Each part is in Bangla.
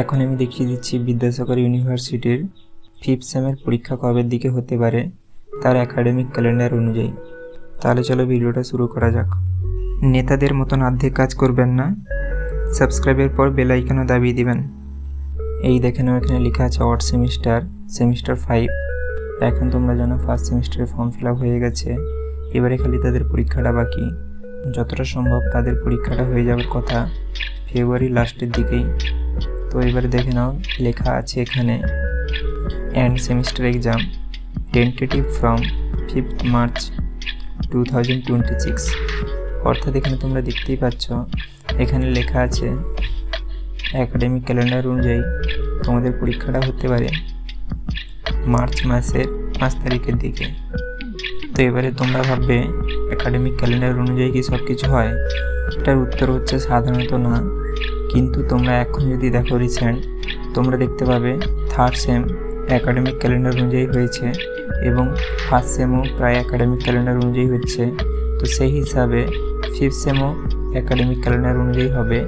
এখন আমি দেখিয়ে দিচ্ছি বিদ্যাসাগর ইউনিভার্সিটির 5th সেমের পরীক্ষা কবের দিকে হতে পারে তার একাডেমিক ক্যালেন্ডার অনুযায়ী। তাহলে চলো ভিডিওটা শুরু করা যাক। নেতাদের মতন অর্ধেক কাজ করবেন না, সাবস্ক্রাইবের পর বেল আইকনও দাবিয়ে দিবেন। এই দেখেন এখানে লেখা আছে অড সেমিস্টার 5। এখন তোমরা জানো ফার্স্ট সেমিস্টারের ফর্ম ফিল আপ হয়ে গেছে, এবারে খালি তাদের পরীক্ষাটা বাকি। যতটা সম্ভব তাদের পরীক্ষাটা হয়ে যাওয়ার কথা ফেব্রুয়ারি লাস্টের দিকেই। তো এবারে দেখে নাও লেখা আছে এখানে end semester exam tentative from 5th March 2026। অর্থাৎ এখানে তোমরা দেখতেই পাচ্ছ এখানে লেখা আছে একাডেমিক ক্যালেন্ডার অনুযায়ী তোমাদের পরীক্ষাটা হতে পারে মার্চ মাসের 5 তারিখের দিকে। তো এবারে তোমরা ভাববে একাডেমিক ক্যালেন্ডার অনুযায়ী কি সব কিছু হয়? এটার উত্তর হচ্ছে সাধারণত না, কিন্তু তোমরা এখন যদি দেখো রিসেন্ট তোমরা দেখতে পাবে 3rd সেম একাডেমিক ক্যালেন্ডার অনুযায়ী হয়েছে এবং 1st সেমও প্রায় একাডেমিক ক্যালেন্ডার অনুযায়ী হচ্ছে। তো সেই হিসাবে 5th সেমও একাডেমিক ক্যালেন্ডার অনুযায়ী হবে।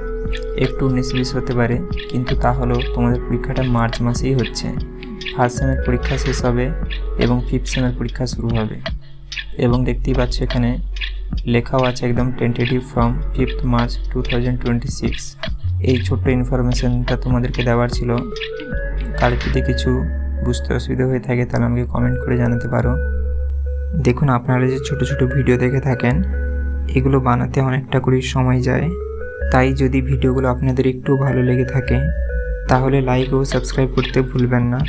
একটু 19-20 হতে পারে, কিন্তু তাহলেও তোমাদের পরীক্ষাটা মার্চ মাসেই হচ্ছে। 1st সেমের পরীক্ষা শেষ হবে এবং 5th সেমের পরীক্ষা শুরু হবে। এবং দেখতেই পাচ্ছ এখানে লেখাও আছে একদম টেন্টেটিভ ফ্রম 5th মার্চ 2026। এই ছোট্ট ইনফরমেশনটা তোমাদেরকে দেওয়ার ছিল। কার যদি কিছু বুঝতে অসুবিধা হয়ে থাকে তাহলে আমাকে কমেন্ট করে জানাতে পারো। দেখুন আপনারা যে ছোট ছোট ভিডিও দেখে থাকেন এগুলো বানাতে অনেকটা করে সময় যায়, তাই যদি ভিডিওগুলো আপনাদের একটু ভালো লেগে থাকে তাহলে লাইক ও সাবস্ক্রাইব করতে ভুলবেন না।